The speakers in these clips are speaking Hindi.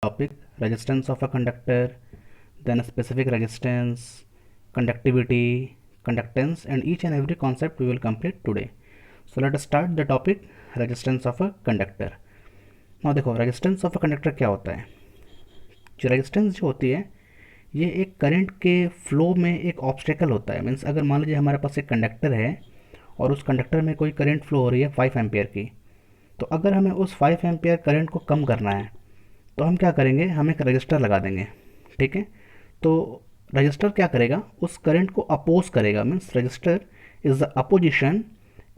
topic resistance of a conductor, then a specific resistance, conductivity, conductance, and each and every concept we will complete today. So let us start the topic resistance of a conductor. Now देखो resistance of a conductor क्या होता है. जो resistance जो होती है ये एक करंट के फ्लो में एक ऑब्स्टेकल होता है. मीन्स अगर मान लीजिए हमारे पास एक कंडक्टर है और उस कंडक्टर में कोई करंट फ्लो हो रही है 5 एम्पियर की, तो अगर हमें उस 5 एम्पियर करंट को कम करना है तो हम क्या करेंगे, हम एक रजिस्टर लगा देंगे. ठीक है, तो रजिस्टर क्या करेगा, उस करंट को अपोज करेगा. Means resistor is the opposition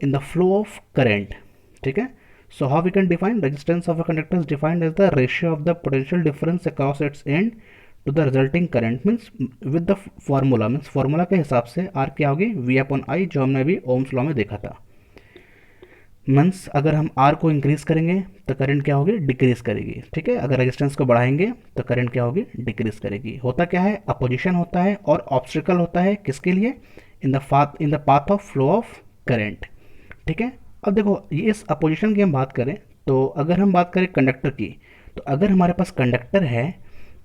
in the flow of current. ठीक है, so how we can define resistance of a conductor is defined as the ratio of the potential difference across its end to the resulting current. Means with the formula, means formula के हिसाब से आर क्या होगी, वी अपॉन आई, जो हमने अभी ओम्स लॉ में देखा था. मीन्स अगर हम आर को इंक्रीज करेंगे तो करंट क्या होगी, डिक्रीज करेगी. ठीक है, अगर रेजिस्टेंस को बढ़ाएंगे तो करंट क्या होगी, डिक्रीज करेगी. होता क्या है, अपोजिशन होता है और ऑब्स्टिकल होता है किसके लिए, in the path of flow of current. ठीक है, अब देखो ये इस अपोजिशन की हम बात करें तो अगर हम बात करें कंडक्टर की, तो अगर हमारे पास कंडक्टर है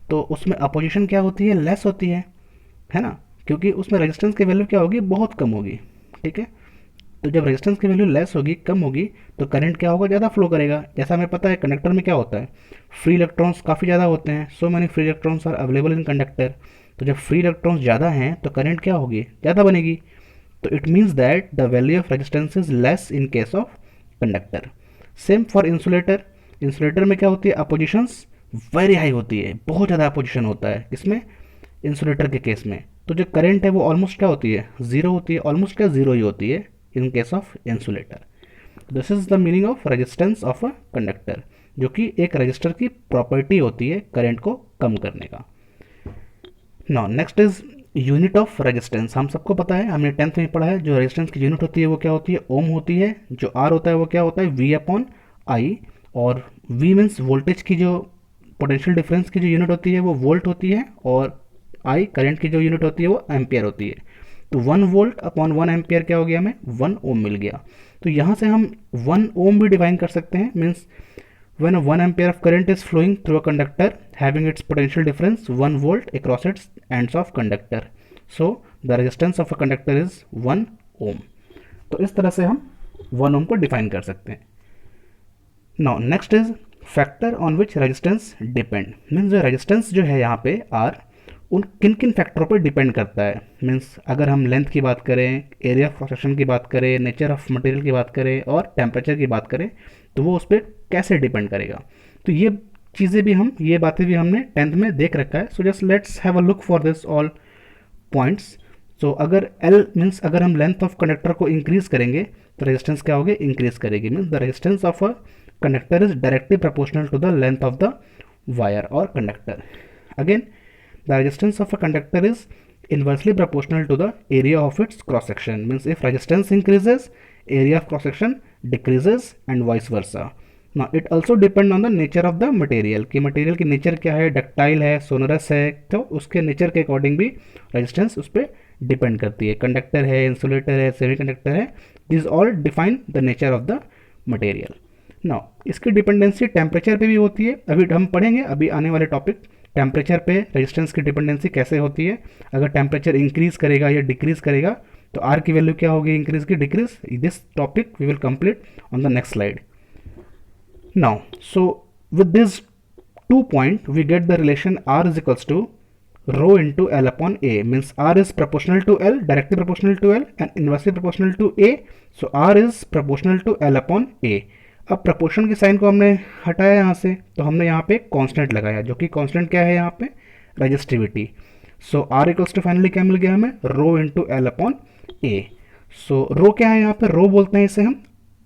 तो उसमें अपोजिशन क्या होती है, लेस होती है ना, क्योंकि उसमें रेजिस्टेंस की वैल्यू क्या होगी, बहुत कम होगी. ठीक है, तो जब रेजिस्टेंस की वैल्यू लेस होगी, कम होगी, तो करंट क्या होगा, ज़्यादा फ्लो करेगा. जैसा हमें पता है कंडक्टर में क्या होता है, फ्री इलेक्ट्रॉन्स काफ़ी ज़्यादा होते हैं. So many free electrons are available in conductor. तो जब फ्री इलेक्ट्रॉन्स ज़्यादा हैं तो करंट क्या होगी, ज़्यादा बनेगी. तो it means that the value of resistance is less in case of conductor. Same for insulator. Insulator में क्या होती है, अपोजिशंस वेरी हाई होती है, बहुत ज़्यादा अपोजिशन होता है. किसमें, इंसुलेटर के केस में. तो जो करंट है वो ऑलमोस्ट क्या होती है, ज़ीरो होती है, ऑलमोस्ट क्या ज़ीरो ही होती है in case of insulator. This is the meaning of resistance of a conductor, जो कि एक रजिस्टर की प्रॉपर्टी होती है करंट को कम करने का. Now next is unit of resistance. हम सबको पता है, हमने 10th में पढ़ा है, जो रेजिस्टेंस की यूनिट होती है वो क्या होती है, ओम होती है. जो आर होता है वो क्या होता है, वी अपॉन आई. और वी मीन्स वोल्टेज की जो पोटेंशियल डिफरेंस की जो यूनिट होती है वो वोल्ट होती है, और आई करंट की जो यूनिट होती है वो एम्पियर होती है. तो 1 वोल्ट अपॉन 1 एम्पियर क्या हो गया, हमें 1 ओम मिल गया. तो यहाँ से हम 1 ओम भी डिफाइन कर सकते हैं. Means when a 1 ampere of current is flowing through a conductor having its potential difference 1 volt across its ends of conductor, so the resistance of a conductor is 1 ohm. तो इस तरह से हम 1 ohm को डिफाइन कर सकते हैं. Now next is factor on which resistance depend. Means जो रेजिस्टेंस जो है यहाँ पे आर, उन किन किन फैक्टरों पर डिपेंड करता है. मीन्स अगर हम लेंथ की बात करें, एरिया ऑफ क्रॉस सेक्शन की बात करें, नेचर ऑफ मटेरियल की बात करें और टेम्परेचर की बात करें, तो वो उस पर कैसे डिपेंड करेगा. तो ये चीज़ें भी हम, ये बातें भी हमने 10th में देख रखा है. So just let's have a look for this all points. So अगर एल मीन्स अगर हम लेंथ ऑफ कंडक्टर को इंक्रीज करेंगे तो रेजिस्टेंस क्या होगी, इंक्रीज करेगी. Means the resistance of a conductor is directly proportional to the length of the wire or conductor. Again, the resistance of a conductor is inversely proportional to the area of its cross section. Means if resistance increases, area of cross section decreases and vice versa. Now it also depend on the nature of the material, कि material की nature क्या है, ductile है, sonorous है, तो उसके nature के according भी resistance उस पर depend करती है. conductor है, insulator है, semiconductor है, these all define the nature of the material. Now इसकी डिपेंडेंसी टेम्परेचर पे भी होती है. अभी हम पढ़ेंगे, अभी आने वाले टॉपिक टेम्परेचर पे रेजिस्टेंस की डिपेंडेंसी कैसे होती है. अगर टेम्परेचर इंक्रीज करेगा या डिक्रीज करेगा तो आर की वैल्यू क्या होगी, इंक्रीज की decrease. This topic we will complete on the next slide. Now so with this 2 point we get the relation R is equals to rho into L upon A. Means R is proportional to L, directly proportional to L and inversely proportional to A. So R is proportional to L upon A. अब प्रपोर्शन के साइन को हमने हटाया यहाँ से, तो हमने यहाँ पे कांस्टेंट लगाया, जो कि कांस्टेंट क्या है यहाँ पे, resistivity. So R equals to finally क्या मिल गया हमें, rho into L upon A. So rho क्या है यहाँ पे, रो बोलते हैं इसे हम,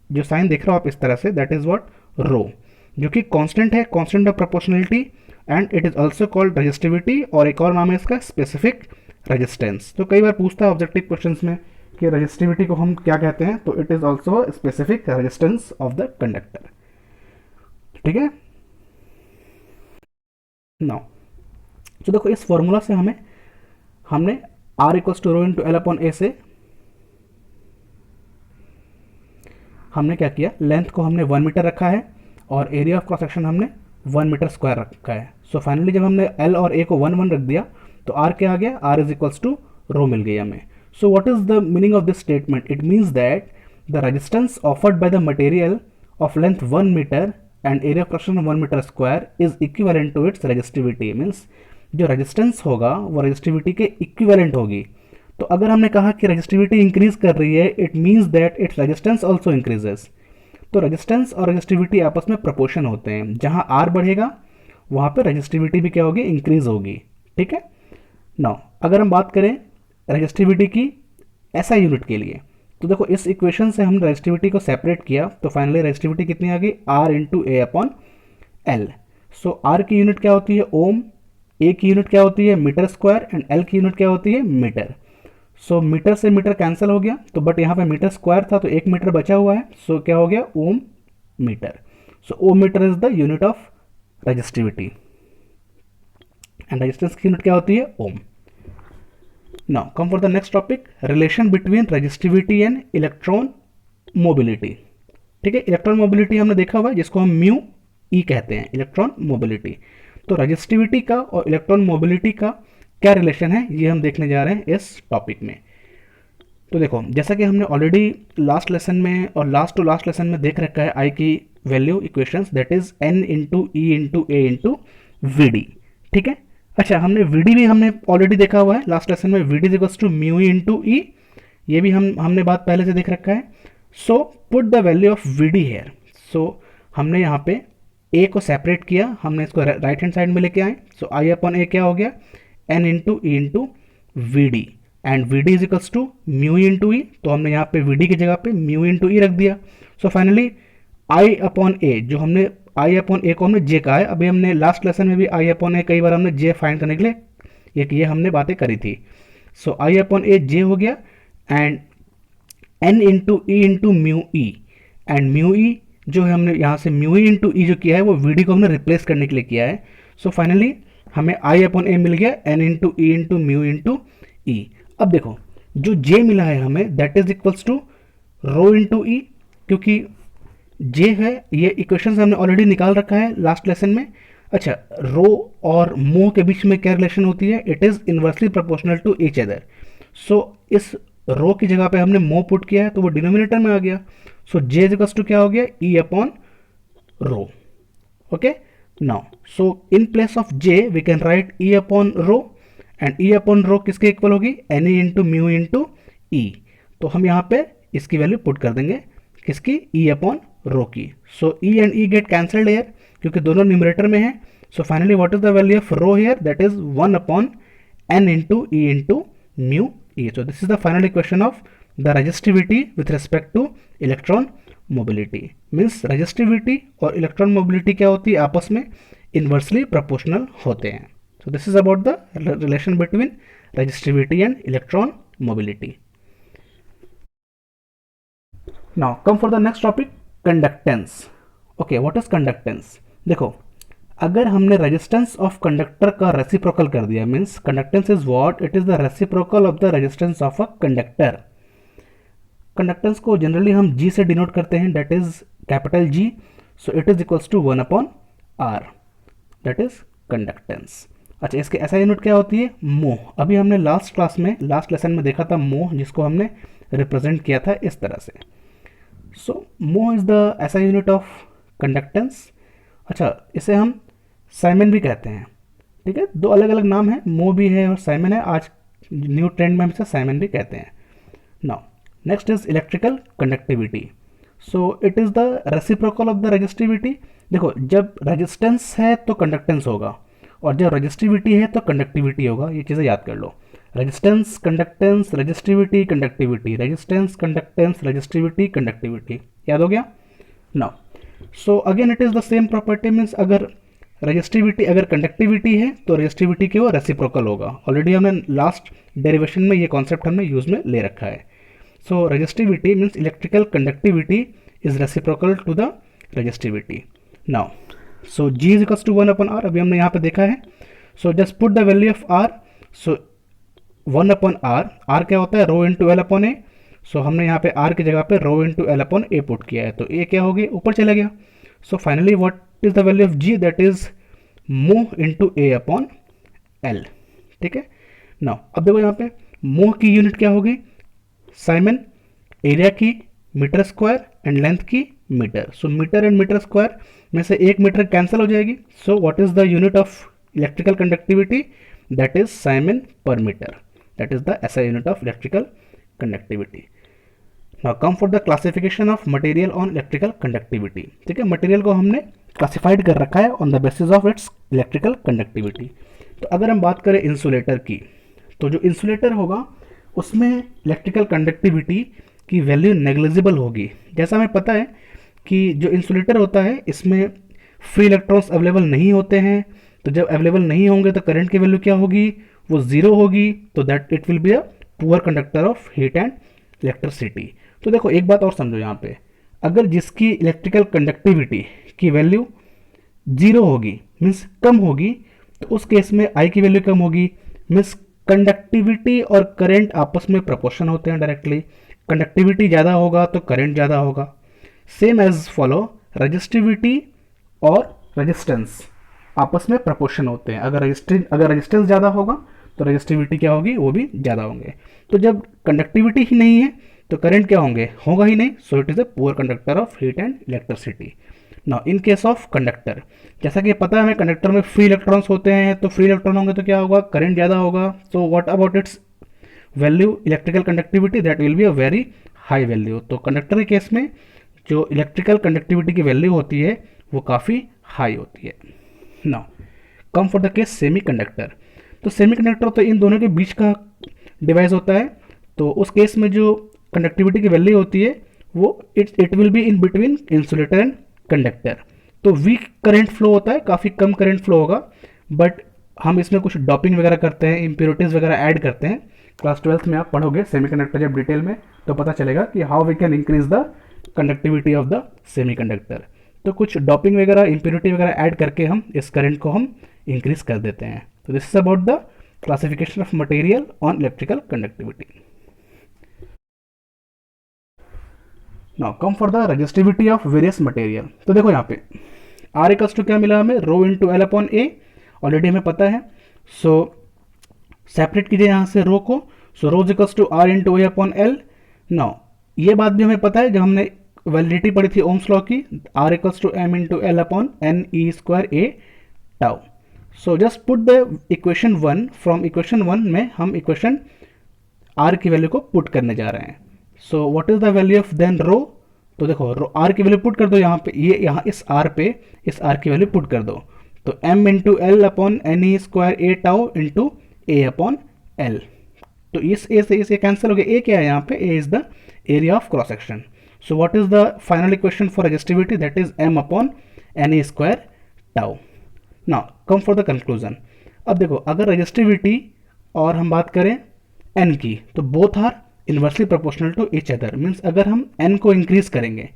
जो साइन देख रहे हो आप इस तरह से, दैट इज व्हाट, रो, जो कि कांस्टेंट है, constant of proportionality, and it is also called resistivity, और एक और नाम है इसका स्पेसिफिक रेजिस्टेंस. तो कई बार पूछता है ऑब्जेक्टिव क्वेश्चन में कि रेजिस्टिविटी को हम क्या कहते हैं, तो it is also specific resistance of the conductor. ठीक है. नाउ तो देखो इस फॉर्मूला से हमने R equals to rho into L upon A से हमने क्या किया, लेंथ को हमने 1 मीटर रखा है और एरिया ऑफ क्रॉस सेक्शन हमने 1 मीटर स्क्वायर रखा है। सो फाइनली जब हमने एल और ए को 1 1 रख दिया तो आर क्या आ गया, आर इज इक्वल्स टू रो मिल गई हमें। सो what is the meaning of this statement? It means that the resistance offered by the material of length 1 meter and area of cross-section 1 meter square is equivalent to its resistivity। Means जो रेजिस्टेंस होगा वो रेजिस्टिविटी के इक्विवेलेंट होगी। तो अगर हमने कहा कि रेजिस्टिविटी इंक्रीज कर रही है, it means that its resistance also increases. तो रेजिस्टेंस और रेजिस्टिविटी आपस में प्रोपोर्शन होते हैं, जहां आर बढ़ेगा वहां पर रेजिस्टिविटी भी क्या होगी, इंक्रीज होगी। ठीक है। नाउ अगर हम बात करें रेजिस्टिविटी की एसआई यूनिट के लिए, तो देखो इस इक्वेशन से हमने रेजिस्टिविटी को सेपरेट किया तो फाइनली रेजिस्टिविटी कितनी आ गई, R into A upon L. So R की यूनिट क्या होती है, ओम, ए की यूनिट क्या होती है, मीटर स्क्वायर, एंड एल की यूनिट क्या होती है, मीटर। सो मीटर से मीटर कैंसिल हो गया, तो बट यहाँ पे मीटर स्क्वायर था तो 1 मीटर बचा हुआ है। सो क्या हो गया, ohm metre. So ohm metre is the unit of resistivity and resistance की यूनिट क्या होती है, ओम। Now come for the next topic, relation between resistivity and electron mobility। ठीक है, इलेक्ट्रॉन मोबिलिटी हमने देखा हुआ है जिसको हम म्यू ई कहते हैं, इलेक्ट्रॉन मोबिलिटी। तो रेजिस्टिविटी का और इलेक्ट्रॉन मोबिलिटी का क्या रिलेशन है ये हम देखने जा रहे हैं इस टॉपिक में। तो देखो जैसा कि हमने ऑलरेडी लास्ट लेसन में और लास्ट टू लास्ट लेसन में देख रखा है आई की value equations, that is N into E into A into V D. ठीक है। अच्छा, हमने वीडी भी हमने ऑलरेडी देखा हुआ है लास्ट लेसन में, V D is equals to mu into E, ये भी हमने बात पहले से देख रखा है। So put the value of V D here. So हमने यहाँ पे ए को सेपरेट किया, हमने इसको राइट हैंड साइड में लेके आए। सो आई अपॉन ए क्या हो गया, N into E into V D, and V D is equals to mu into E. तो हमने यहाँ पे वी डी की जगह पे म्यू इंटू ई रख दिया। सो फाइनली आई अपॉन ए, जो हमने आई अपॉन ए को हमने जे कहा है, अभी हमने लास्ट लेसन में भी आई अपॉन ए कई बार हमने जे फाइंड करने के लिए ये हमने बातें करी थी। सो आई अपॉन ए जे हो गया, and N into E into mu E, and mu E जो है हमने यहाँ से म्यू ई इंटू ई जो किया है वो वी डी को हमने रिप्लेस करने के लिए किया है। सो फाइनली हमें आई अपॉन ए मिल गया, N into E into mu into E. अब देखो जो जे मिला है हमें that is equals to rho into E, क्योंकि जे है ये इक्वेशन हमने ऑलरेडी निकाल रखा है लास्ट लेसन में। अच्छा, रो और मो के बीच में क्या रिलेशन होती है, it is inversely proportional to each other. So इस रो की जगह पे हमने मो पुट किया है तो वो डिनोमिनेटर में आ गया। So J is equals to क्या हो गया, E upon rho. Okay, now so in place of J we can write E upon rho, and E upon rho किसके इक्वल होगी, N E into mu into E. तो हम यहाँ पे इसकी वैल्यू पुट कर देंगे, किसकी, ई अपॉन रो की। So E and E get cancelled here क्योंकि दोनों न्यूमरेटर में है। So finally what is the value of rho here, that is 1 upon N into E into mu E. So this is the final equation of the resistivity with respect to electron mobility. Means resistivity और इलेक्ट्रॉन मोबिलिटी क्या होती है, आपस में इन्वर्सली प्रोपोर्शनल होते हैं। So this is about the relation between resistivity and electron mobility. Now come for the next topic, conductance. Okay, what is conductance? देखो अगर हमने रेजिस्टेंस ऑफ कंडक्टर का रेसिप्रोकल कर दिया, means conductance is what, it is the reciprocal of the resistance of a conductor. Conductance को जनरली हम जी से डिनोट करते हैं, that is capital G. So it is equals to 1 upon R, that is conductance. अच्छा, इसके ऐसा यूनिट क्या होती है, मोह। अभी हमने लास्ट क्लास में लास्ट लेसन में देखा था मोह, जिसको हमने रिप्रेजेंट किया था इस तरह से। सो मोह इज द ऐसा यूनिट ऑफ कंडक्टेंस। अच्छा, इसे हम साइमन भी कहते हैं। ठीक है, दो अलग अलग नाम है, मोह भी है और साइमन है। आज न्यू ट्रेंड में हम इसे साइमन भी कहते हैं। Now next is electrical conductivity. So it is the reciprocal of the resistivity. देखो जब रेजिस्टेंस है तो कंडक्टेंस होगा, और जब रेजिस्टिविटी है तो कंडक्टिविटी होगा। ये चीज़ें याद कर लो, resistance conductance, resistivity conductivity, resistance conductance resistivity conductivity. याद हो गया? Now so again it is the same property, means अगर रेजिस्टिविटी अगर कंडक्टिविटी है तो रेजिस्टिविटी के वो रेसिप्रोकल होगा। ऑलरेडी हमने लास्ट डेरिवेशन में ये कॉन्सेप्ट हमने यूज में ले रखा है। So resistivity means electrical conductivity is reciprocal to the resistivity. Now so G is equals to 1 upon R, अभी हमने यहाँ पे देखा है। So just put the value of R. So 1 upon R, R क्या होता है, rho into L upon A. So हमने यहाँ पे आर की जगह पे rho into L upon A put किया है, तो ए क्या हो गया, ऊपर चला गया। सो finally what is the value of G, that is मोह इंटू ए अपॉन एल। ठीक है, नाउ अब देखो यहाँ पे मोह की यूनिट क्या होगी, साइमन, एरिया की मीटर स्क्वायर एंड लेंथ की metre. So metre and metre square में से एक मीटर कैंसिल हो जाएगी। So what is the unit of electrical conductivity, that is siemens per metre, that is the SI unit of electrical conductivity. Now come for the classification of material on electrical conductivity. ठीक है, मटेरियल को हमने क्लासिफाइड कर रखा है on the basis of it's electrical conductivity. तो अगर हम बात करें इंसुलेटर की, तो जो इंसुलेटर होगा उसमें इलेक्ट्रिकल कंडक्टिविटी की वैल्यू नेग्लिजिबल होगी। जैसा हमें पता है कि जो इंसुलेटर होता है इसमें फ्री इलेक्ट्रॉन्स अवेलेबल नहीं होते हैं, तो जब अवेलेबल नहीं होंगे तो करंट की वैल्यू क्या होगी, वो ज़ीरो होगी, तो that it will be a poor conductor of heat and electricity. तो देखो एक बात और समझो यहाँ पे, अगर जिसकी इलेक्ट्रिकल कंडक्टिविटी की वैल्यू जीरो होगी मीन्स कम होगी, तो उस केस में आई की वैल्यू कम होगी, मीन्स कंडक्टिविटी और करंट आपस में प्रोपोर्शन होते हैं डायरेक्टली। कंडक्टिविटी ज़्यादा होगा तो करंट ज़्यादा होगा। सेम एज फॉलो रजिस्टिविटी और रेजिस्टेंस आपस में प्रोपोर्शन होते हैं। अगर रेजिस्टेंस ज़्यादा होगा तो रजिस्टिविटी क्या होगी, वो भी ज़्यादा होंगे। तो जब कंडक्टिविटी ही नहीं है तो करंट क्या होंगे, होगा ही नहीं। So it is a poor conductor of heat and electricity. Now in case of conductor, जैसा कि पता है हमें कंडक्टर में फ्री इलेक्ट्रॉन्स होते हैं, तो फ्री इलेक्ट्रॉन होंगे तो क्या होगा, करंट ज़्यादा होगा। So what about it's value electrical conductivity, that will be a very high value. तो कंडक्टर के केस में जो इलेक्ट्रिकल कंडक्टिविटी की वैल्यू होती है वो काफ़ी हाई होती है। Now come for the case semi conductor. तो सेमी कंडक्टर तो इन दोनों के बीच का डिवाइस होता है, तो उस केस में जो कंडक्टिविटी की वैल्यू होती है वो it will be in between insulator and conductor. तो वीक करंट फ्लो होता है, काफ़ी कम करंट फ्लो होगा, बट हम इसमें कुछ डॉपिंग वगैरह करते हैं, इम्प्योरिटीज़ वगैरह ऐड करते हैं। क्लास 12th में आप पढ़ोगे सेमीकंडक्टर जब डिटेल में, तो पता चलेगा कि how we can increase the conductivity of the semiconductor. तो कुछ डॉपिंग वगैरह, इम्प्योरिटी वगैरह ऐड करके हम इस करंट को हम इंक्रीज कर देते हैं। तो this is about the classification of material on electrical conductivity. Now come for the resistivity of various material. तो देखो यहाँ पे आर इक्वल्स टू क्या मिला हमें, रो इंटू एल अपॉन ए, ऑलरेडी हमें पता है। सो सेपरेट कीजिए यहाँ से रो को, so rho equals to R into A upon L. Now ये बात भी हमें पता है जब हमने वैलिडिटी पढ़ी थी ओम्स लॉ की, R equals to M into L upon N E square A tau. So just put the equation 1 from equation 1 में हम इक्वेशन आर की वैल्यू को पुट करने जा रहे हैं। So what is the value of then rho, तो देखो रो आर की वैल्यू पुट कर दो यहाँ पे, ये यहाँ इस आर पे इस आर की वैल्यू पुट कर दो, तो M into L upon N E square A tau into A upon L. तो इस ए से इसे कैंसिल हो गया, ए क्या है यहाँ पे, A is the area of cross section. So what is the final equation for resistivity, that is M upon N E square tau. Now come for the conclusion. अब देखो अगर रेजिस्टिविटी और हम बात करें एन की, तो both are inversely proportional to each other, means अगर हम एन को इंक्रीज करेंगे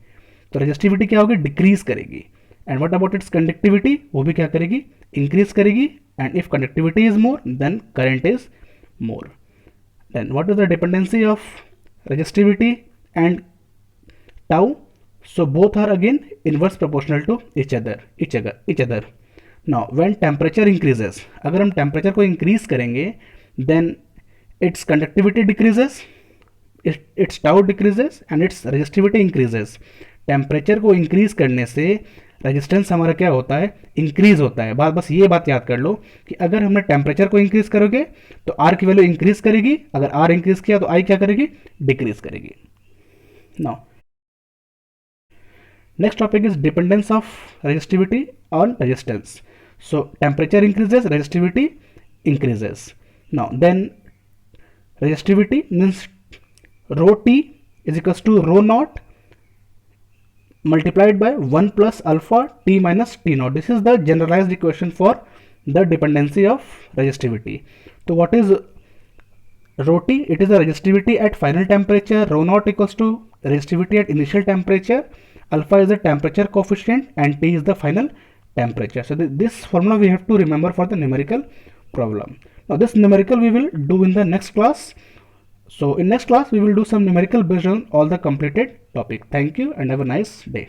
तो रेजिस्टिविटी क्या होगी, डिक्रीज करेगी। And what about its conductivity, वो भी क्या करेगी, इंक्रीज करेगी। And if conductivity is more then current is more. Then what is the dependency of resistivity and tau, so both are again inverse proportional to each other. Now when temperature increases, अगर हम टेम्परेचर को इंक्रीज करेंगे then its conductivity decreases, its tau decreases and its resistivity increases. Temperature को इंक्रीज करने से रेजिस्टेंस हमारा क्या होता है, इंक्रीज होता है। बस ये बात याद कर लो कि अगर हमने टेम्परेचर को इंक्रीज करोगे तो आर की वैल्यू इंक्रीज करेगी, अगर आर इंक्रीज किया तो आई क्या करेगी, डिक्रीज करेगी। Now next topic is dependence of resistivity on resistance. So temperature increases, resistivity increases. Now then resistivity means rho t is equals to rho naught multiplied by 1 plus alpha t minus t naught. This is the generalized equation for the dependency of resistivity. So what is rho t? It is the resistivity at final temperature. Rho naught equals to resistivity at initial temperature. Alpha is the temperature coefficient and t is the final temperature. So this formula we have to remember for the numerical problem. Now this numerical we will do in the next class. So in next class we will do some numerical based on all the completed topic. Thank you and have a nice day.